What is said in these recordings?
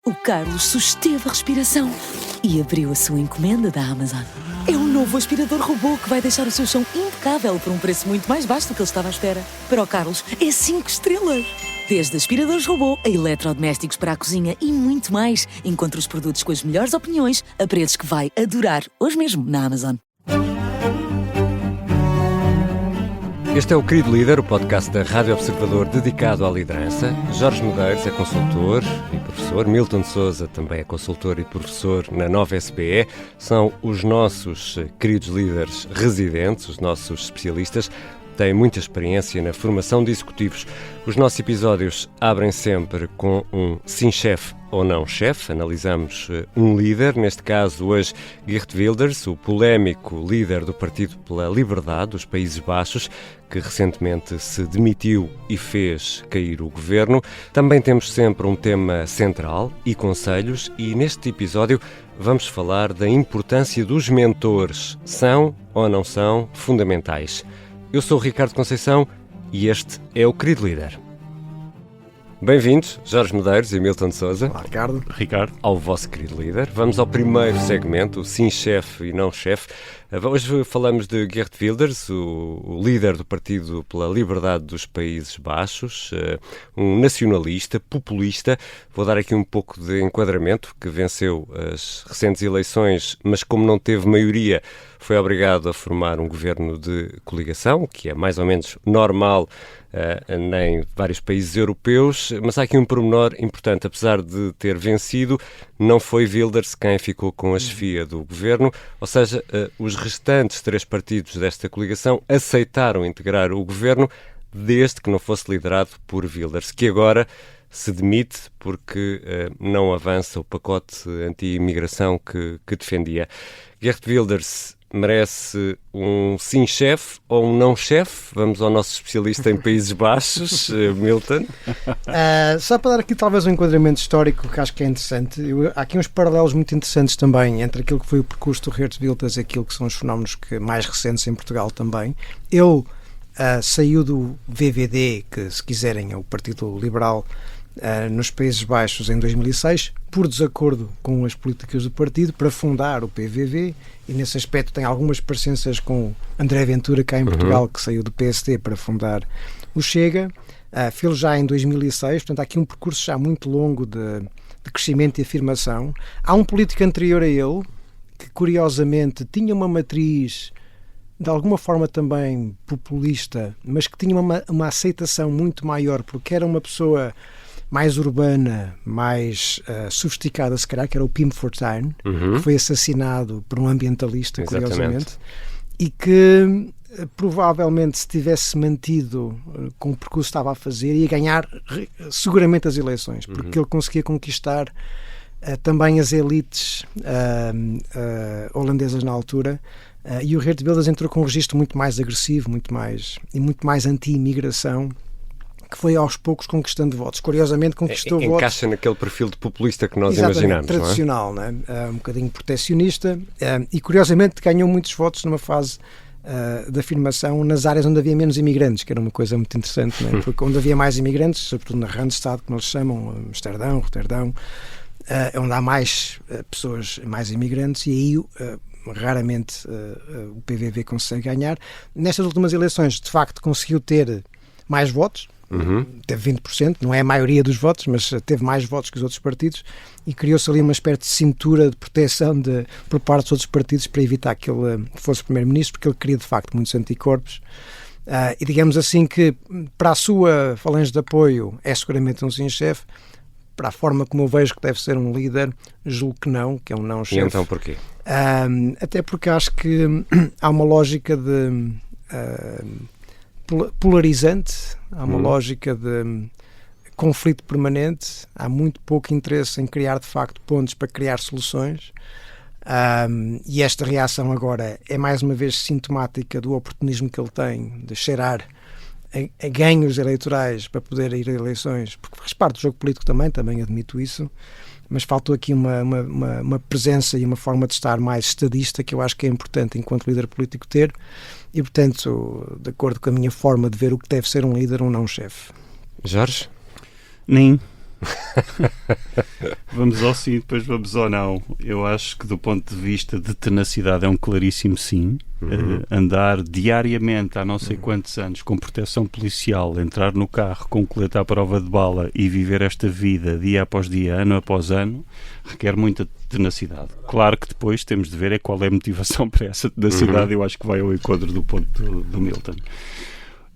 O Carlos susteve a respiração e abriu a sua encomenda da Amazon. É um novo aspirador robô que vai deixar o seu chão impecável por um preço muito mais baixo do que ele estava à espera. Para o Carlos, é 5 estrelas. Desde aspiradores robô a eletrodomésticos para a cozinha e muito mais. Encontre os produtos com as melhores opiniões a preços que vai adorar hoje mesmo na Amazon. Este é o Querido Líder, o podcast da Rádio Observador dedicado à liderança. Jorge Medeiros é consultor e professor, Milton Sousa também é consultor e professor na Nova SBE. São os nossos queridos líderes residentes, os nossos especialistas. Têm muita experiência na formação de executivos. Os nossos episódios abrem sempre com um sim chefe ou não chefe. Analisamos um líder, neste caso hoje Geert Wilders, o polémico líder do Partido pela Liberdade dos Países Baixos, que recentemente se demitiu e fez cair o governo. Também temos sempre um tema central e conselhos, e neste episódio vamos falar da importância dos mentores. São ou não são fundamentais? Eu sou o Ricardo Conceição e este é o Querido Líder. Bem-vindos, Jorge Medeiros e Milton Sousa. Olá, Ricardo. Ao vosso Querido Líder. Vamos ao primeiro segmento, o sim chefe e não chefe. Hoje falamos de Geert Wilders, o líder do Partido pela Liberdade dos Países Baixos, um nacionalista, populista. Vou dar aqui um pouco de enquadramento, que venceu as recentes eleições, mas como não teve maioria, foi obrigado a formar um governo de coligação, que é mais ou menos normal em vários países europeus, mas há aqui um pormenor importante. Apesar de ter vencido, não foi Wilders quem ficou com a chefia do governo, ou seja, os restantes 3 partidos desta coligação aceitaram integrar o governo desde que não fosse liderado por Wilders, que agora se demite porque não avança o pacote anti-imigração que defendia. Geert Wilders merece um sim-chefe ou um não-chefe? Vamos ao nosso especialista em Países Baixos, Milton. Só para dar aqui talvez um enquadramento histórico que acho que é interessante. Há aqui uns paralelos muito interessantes também entre aquilo que foi o percurso do Geert Wilders e aquilo que são os fenómenos mais recentes em Portugal também. Ele saiu do VVD, que se quiserem é o Partido Liberal, nos Países Baixos em 2006, por desacordo com as políticas do partido, para fundar o PVV, e nesse aspecto tem algumas parecenças com André Ventura, cá em Portugal, que saiu do PSD para fundar o Chega. Fez já em 2006, portanto há aqui um percurso já muito longo de crescimento e afirmação. Há um político anterior a ele, que curiosamente tinha uma matriz de alguma forma também populista, mas que tinha uma aceitação muito maior, porque era uma pessoa mais urbana, mais sofisticada, se calhar, que era o Pim Fortuyn, que foi assassinado por um ambientalista, curiosamente, e que provavelmente, se tivesse mantido com o percurso que estava a fazer, ia ganhar seguramente as eleições, porque ele conseguia conquistar também as elites holandesas na altura, e o Geert Wilders entrou com um registro muito mais agressivo, muito mais anti-imigração, que foi aos poucos conquistando votos. Curiosamente conquistou votos. Encaixa naquele perfil de populista que nós imaginamos, tradicional, não é? Um bocadinho protecionista, e curiosamente ganhou muitos votos numa fase de afirmação nas áreas onde havia menos imigrantes, que era uma coisa muito interessante, não é? Porque onde havia mais imigrantes, sobretudo na Randstad, como eles chamam, Amsterdão, Roterdão, onde há mais pessoas, mais imigrantes, e aí raramente o PVV consegue ganhar. Nestas últimas eleições, de facto, conseguiu ter mais votos, teve 20%, não é a maioria dos votos, mas teve mais votos que os outros partidos, e criou-se ali uma espécie de cintura de proteção por parte dos outros partidos para evitar que ele fosse primeiro-ministro, porque ele queria de facto muitos anticorpos, e digamos assim que para a sua falange de apoio é seguramente um sim-chefe. Para a forma como eu vejo que deve ser um líder, julgo que não, que é um não-chefe. E então porquê? Até porque acho que há uma lógica de polarizante, há uma lógica de conflito permanente, há muito pouco interesse em criar de facto pontos para criar soluções, e esta reação agora é mais uma vez sintomática do oportunismo que ele tem de cheirar a ganhos eleitorais para poder ir a eleições, porque faz parte do jogo político também admito isso, mas faltou aqui uma presença e uma forma de estar mais estadista que eu acho que é importante enquanto líder político ter, e portanto, de acordo com a minha forma de ver o que deve ser um líder, um não-chefe. Jorge? Nem. Vamos ao sim, depois vamos ao não. Eu acho que do ponto de vista de tenacidade é um claríssimo sim. Andar diariamente há não sei quantos anos com proteção policial, entrar no carro com colete à prova de bala e viver esta vida dia após dia, ano após ano, requer muita tenacidade. Claro que depois temos de ver qual é a motivação para essa tenacidade. Eu acho que vai ao encontro do ponto do Milton.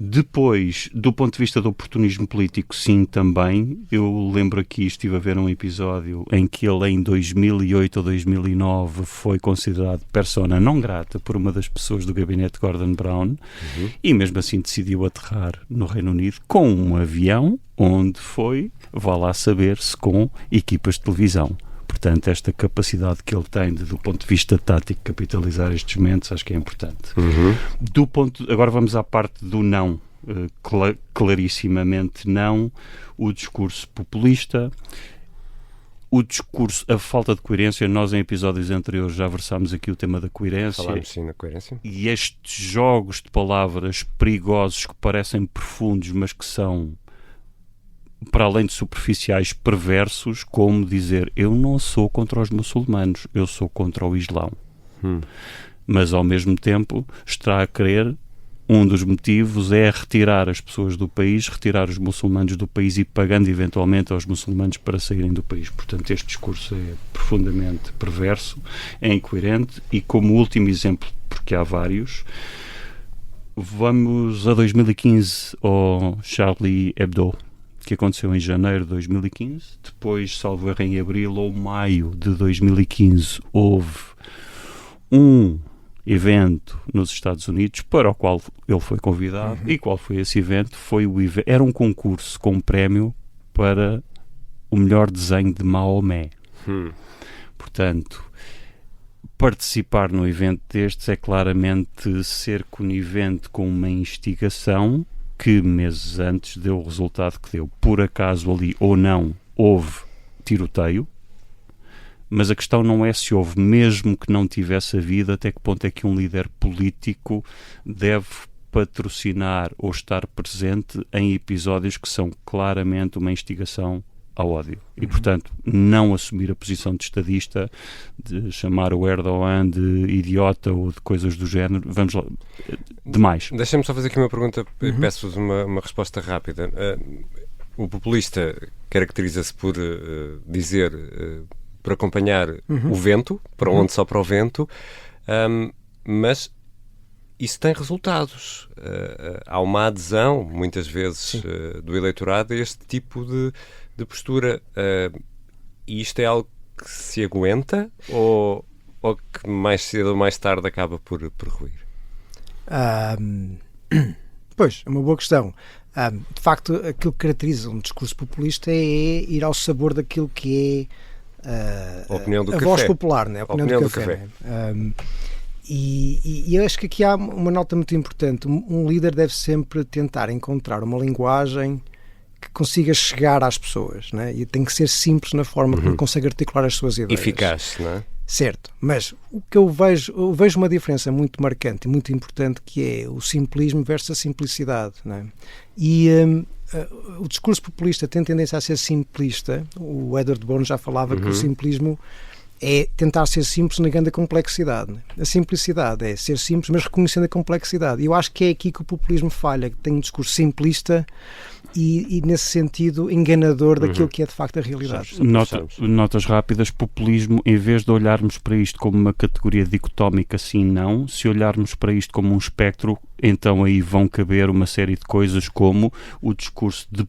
Depois, do ponto de vista do oportunismo político, sim, também. Eu lembro aqui, estive a ver um episódio em que ele, em 2008 ou 2009, foi considerado persona não grata por uma das pessoas do gabinete Gordon Brown e, mesmo assim, decidiu aterrar no Reino Unido com um avião onde foi, vá lá saber-se, com equipas de televisão. Portanto, esta capacidade que ele tem do ponto de vista tático capitalizar estes momentos, acho que é importante. Agora vamos à parte do não. Clarissimamente não. O discurso populista, a falta de coerência. Nós, em episódios anteriores, já versámos aqui o tema da coerência. Falámos sim na coerência. E estes jogos de palavras perigosos que parecem profundos, mas que são, para além de superficiais, perversos, como dizer: eu não sou contra os muçulmanos, eu sou contra o Islão. Mas, ao mesmo tempo, está a querer, um dos motivos é retirar as pessoas do país, retirar os muçulmanos do país e pagando eventualmente aos muçulmanos para saírem do país. Portanto, este discurso é profundamente perverso, é incoerente. E, como último exemplo, porque há vários, vamos a 2015, ao Charlie Hebdo, que aconteceu em janeiro de 2015. Depois, salvo erro, em abril ou maio de 2015, houve um evento nos Estados Unidos para o qual ele foi convidado. E qual foi esse evento? Era um concurso com um prémio para o melhor desenho de Maomé. Portanto, participar num evento destes é claramente ser conivente com uma instigação que meses antes deu o resultado que deu. Por acaso ali ou não houve tiroteio, mas a questão não é se houve, mesmo que não tivesse havido, até que ponto é que um líder político deve patrocinar ou estar presente em episódios que são claramente uma instigação ao ódio. E, portanto, não assumir a posição de estadista, de chamar o Erdogan de idiota ou de coisas do género. Vamos lá. Demais. Deixem-me só fazer aqui uma pergunta, peço-vos uma resposta rápida. O populista caracteriza-se por dizer, por acompanhar o vento, para onde sopra o vento, mas isso tem resultados. Há uma adesão, muitas vezes, do eleitorado a este tipo de postura. E isto é algo que se aguenta ou que mais cedo ou mais tarde acaba por ruir? Pois, é uma boa questão. De facto, aquilo que caracteriza um discurso populista é ir ao sabor daquilo que é a voz popular, né? A opinião do café. E eu acho que aqui há uma nota muito importante. Um líder deve sempre tentar encontrar uma linguagem que consiga chegar às pessoas, né? E tem que ser simples na forma como consegue articular as suas ideias. Eficaz, não é? Certo, mas o que eu vejo uma diferença muito marcante e muito importante, que é o simplismo versus a simplicidade, não é? E o discurso populista tem tendência a ser simplista. O Edward Bourne já falava que o simplismo é tentar ser simples negando a complexidade, né? A simplicidade é ser simples, mas reconhecendo a complexidade. E eu acho que é aqui que o populismo falha, que tem um discurso simplista e nesse sentido, enganador daquilo que é de facto a realidade. Notas rápidas. Populismo, em vez de olharmos para isto como uma categoria dicotómica, sim, não. Se olharmos para isto como um espectro, então aí vão caber uma série de coisas, como o discurso de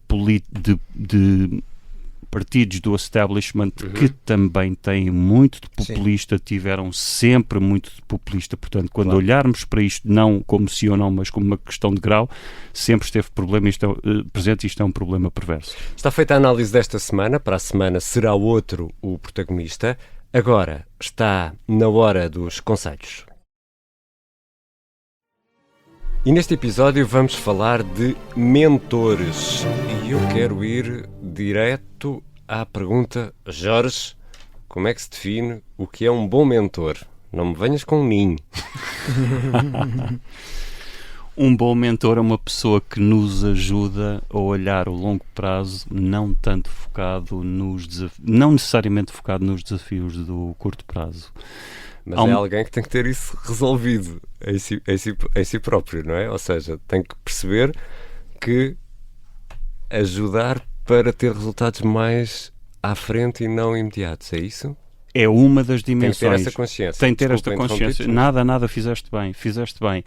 partidos do establishment, que também têm muito de populista, tiveram sempre muito de populista. Portanto, quando olharmos para isto não como sim ou não, mas como uma questão de grau, sempre esteve problema presente. Isto é um problema perverso. Está feita a análise desta semana. Para a semana será outro o protagonista. Agora está na hora dos conselhos. E neste episódio vamos falar de mentores. E eu quero ir direto à pergunta: Jorge, como é que se define o que é um bom mentor? Não me venhas com um ninho. Um bom mentor é uma pessoa que nos ajuda a olhar o longo prazo, não tanto focado não necessariamente focado nos desafios do curto prazo. Mas é alguém que tem que ter isso resolvido em si próprio, não é? Ou seja, tem que perceber que ajudar para ter resultados mais à frente e não imediatos, é isso? É uma das dimensões. Tem que ter essa consciência. Tem que ter esta consciência. Nada, fizeste bem.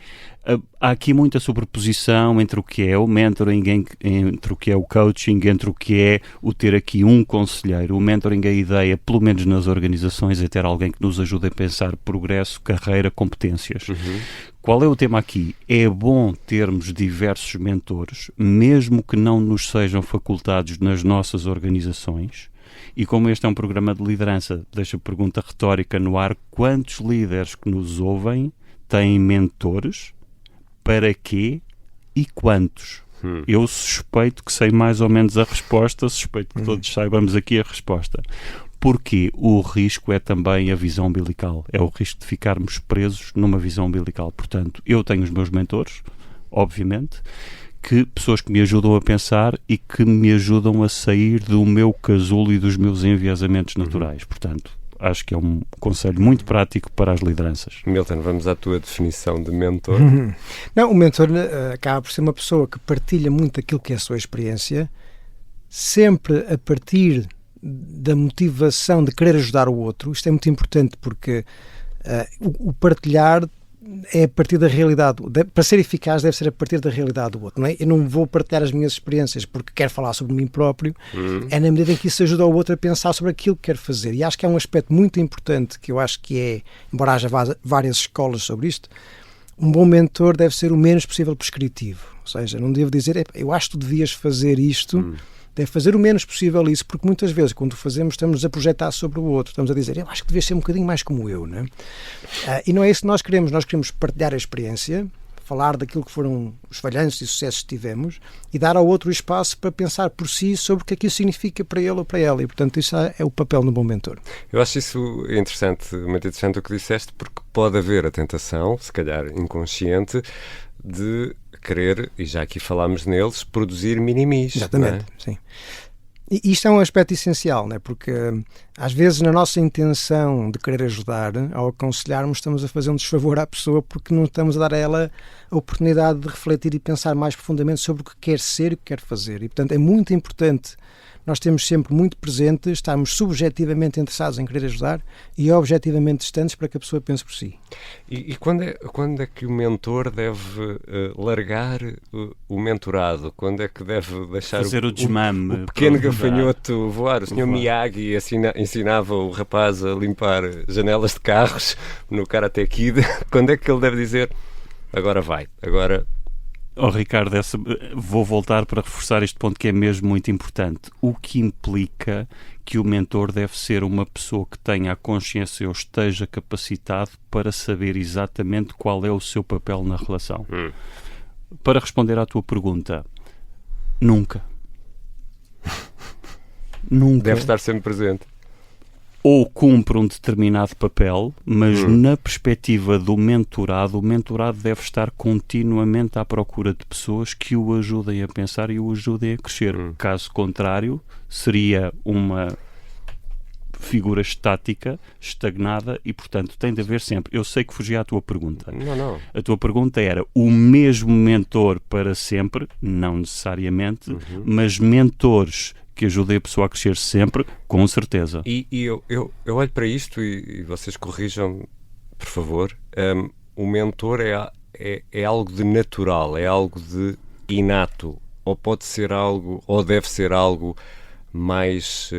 Há aqui muita sobreposição entre o que é o mentoring, entre o que é o coaching, entre o que é o ter aqui um conselheiro. O mentoring, a ideia, pelo menos nas organizações, é ter alguém que nos ajude a pensar progresso, carreira, competências. Qual é o tema aqui? É bom termos diversos mentores, mesmo que não nos sejam facultados nas nossas organizações. E como este é um programa de liderança, deixa a pergunta retórica no ar: quantos líderes que nos ouvem têm mentores? Para quê? E quantos? Eu suspeito que sei mais ou menos a resposta, suspeito que todos saibamos aqui a resposta. Porque o risco é também a visão umbilical. É o risco de ficarmos presos numa visão umbilical. Portanto, eu tenho os meus mentores, obviamente, pessoas que me ajudam a pensar e que me ajudam a sair do meu casulo e dos meus enviesamentos naturais. Portanto, acho que é um conselho muito prático para as lideranças. Milton, vamos à tua definição de mentor. Não, o mentor acaba por ser uma pessoa que partilha muito aquilo que é a sua experiência, sempre a partir da motivação de querer ajudar o outro. Isto é muito importante porque o partilhar é a partir da realidade. Para ser eficaz deve ser a partir da realidade do outro, não é? Eu não vou partilhar as minhas experiências porque quero falar sobre mim próprio, é na medida em que isso ajuda o outro a pensar sobre aquilo que quer fazer. E acho que é um aspecto muito importante que eu acho que é, embora haja várias escolas sobre isto, um bom mentor deve ser o menos possível prescritivo. Ou seja, não devo dizer, eu acho que tu devias fazer isto, deve fazer o menos possível isso, porque muitas vezes, quando o fazemos, estamos a projetar sobre o outro, estamos a dizer, eu acho que devias ser um bocadinho mais como eu, não é? E não é isso que nós queremos partilhar a experiência, falar daquilo que foram os falhanços e sucessos que tivemos e dar ao outro o espaço para pensar por si sobre o que é que isso significa para ele ou para ela, e portanto isso é o papel do bom mentor. Eu acho isso interessante, muito interessante o que disseste, porque pode haver a tentação, se calhar inconsciente, de querer, e já aqui falámos neles, produzir minimis. Exatamente, sim. E isto é um aspecto essencial, não é? Porque às vezes na nossa intenção de querer ajudar, ao aconselharmos, estamos a fazer um desfavor à pessoa porque não estamos a dar a ela a oportunidade de refletir e pensar mais profundamente sobre o que quer ser e o que quer fazer. E portanto é muito importante nós temos sempre muito presente, estarmos subjetivamente interessados em querer ajudar e objetivamente distantes para que a pessoa pense por si. E quando é que o mentor deve largar o mentorado? Quando é que deve deixar fazer o desmame? O pequeno gafanhoto voar? O Sr. Miyagi ensinava o rapaz a limpar janelas de carros no Karate Kid. Quando é que ele deve dizer, agora vai, agora... Ricardo, vou voltar para reforçar este ponto que é mesmo muito importante. O que implica que o mentor deve ser uma pessoa que tenha a consciência ou esteja capacitado para saber exatamente qual é o seu papel na relação. Para responder à tua pergunta, nunca. Deve estar sempre presente. Ou cumpre um determinado papel, mas na perspectiva do mentorado, o mentorado deve estar continuamente à procura de pessoas que o ajudem a pensar e o ajudem a crescer. Caso contrário, seria uma figura estática, estagnada e, portanto, tem de haver sempre... Eu sei que fugi à tua pergunta. Não. A tua pergunta era o mesmo mentor para sempre? Não necessariamente, mas mentores que ajudem a pessoa a crescer sempre, com certeza. E eu olho para isto e vocês corrijam, por favor. O mentor é algo de natural, é algo de inato, ou pode ser algo, ou deve ser algo mais,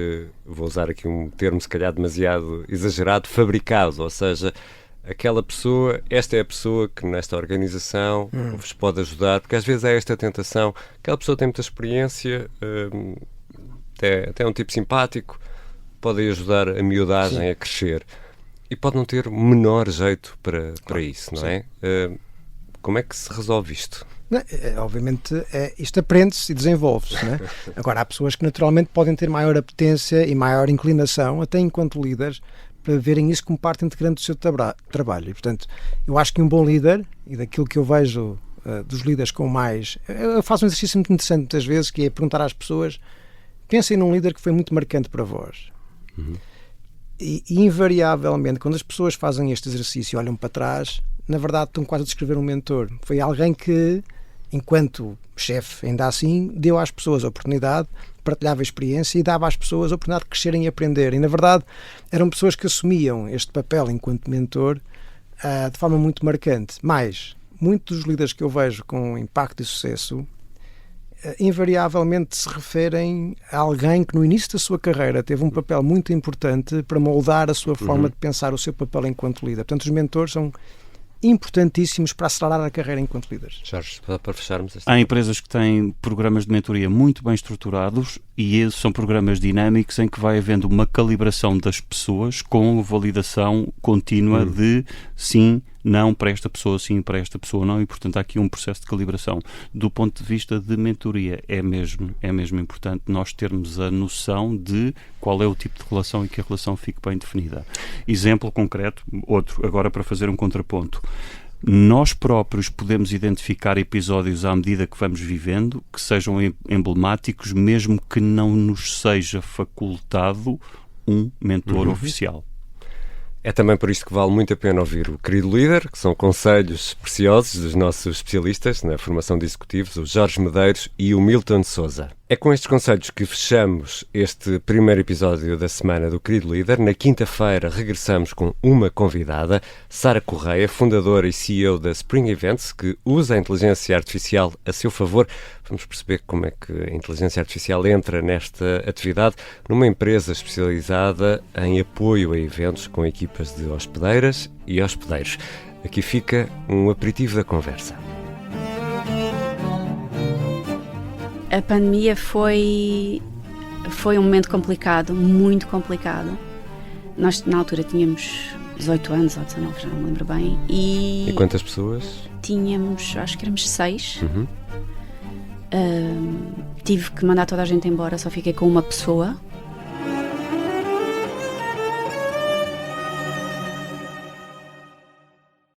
vou usar aqui um termo se calhar demasiado exagerado, fabricado, ou seja, aquela pessoa, esta é a pessoa que nesta organização vos pode ajudar, porque às vezes há esta tentação, aquela pessoa tem muita experiência, até é um tipo simpático, pode ajudar a miudagem a crescer e pode não ter o menor jeito para isso, não é? Como é que se resolve isto? Obviamente, isto aprende-se e desenvolve-se, não é? Agora, há pessoas que naturalmente podem ter maior apetência e maior inclinação, até enquanto líderes, para verem isso como parte integrante do seu trabalho. E, portanto, eu acho que um bom líder, e daquilo que eu vejo dos líderes com mais... Eu faço um exercício muito interessante muitas vezes, que é perguntar às pessoas: pensem num líder que foi muito marcante para vós. E invariavelmente, quando as pessoas fazem este exercício e olham para trás, na verdade estão quase a descrever um mentor. Foi alguém que, enquanto chefe, ainda assim, deu às pessoas a oportunidade, partilhava a experiência e dava às pessoas a oportunidade de crescerem e aprender. E, na verdade, eram pessoas que assumiam este papel enquanto mentor de forma muito marcante. Mas muitos dos líderes que eu vejo com impacto e sucesso invariavelmente se referem a alguém que no início da sua carreira teve um papel muito importante para moldar a sua forma de pensar o seu papel enquanto líder. Portanto, os mentores são importantíssimos para acelerar a carreira enquanto líderes. Jorge, para fecharmos Há empresas que têm programas de mentoria muito bem estruturados e esses são programas dinâmicos em que vai havendo uma calibração das pessoas com validação contínua de sim, não para esta pessoa, sim para esta pessoa, não, e portanto há aqui um processo de calibração. Do ponto de vista de mentoria, é mesmo importante nós termos a noção de qual é o tipo de relação e que a relação fique bem definida. Exemplo concreto, outro, agora para fazer um contraponto. Nós próprios podemos identificar episódios à medida que vamos vivendo que sejam emblemáticos, mesmo que não nos seja facultado um mentor oficial. É também por isto que vale muito a pena ouvir o Querido Líder, que são conselhos preciosos dos nossos especialistas na formação de executivos, o Jorge Medeiros e o Milton Sousa. É com estes conselhos que fechamos este primeiro episódio da semana do Querido Líder. Na quinta-feira regressamos com uma convidada, Sara Correia, fundadora e CEO da Spring Events, que usa a inteligência artificial a seu favor. Vamos perceber como é que a inteligência artificial entra nesta atividade numa empresa especializada em apoio a eventos com equipas de hospedeiras e hospedeiros. Aqui fica um aperitivo da conversa. A pandemia foi um momento complicado, muito complicado. Nós, na altura, tínhamos 18 anos ou 19, já não me lembro bem. E quantas pessoas? Tínhamos, acho que éramos 6. Tive que mandar toda a gente embora, só fiquei com uma pessoa.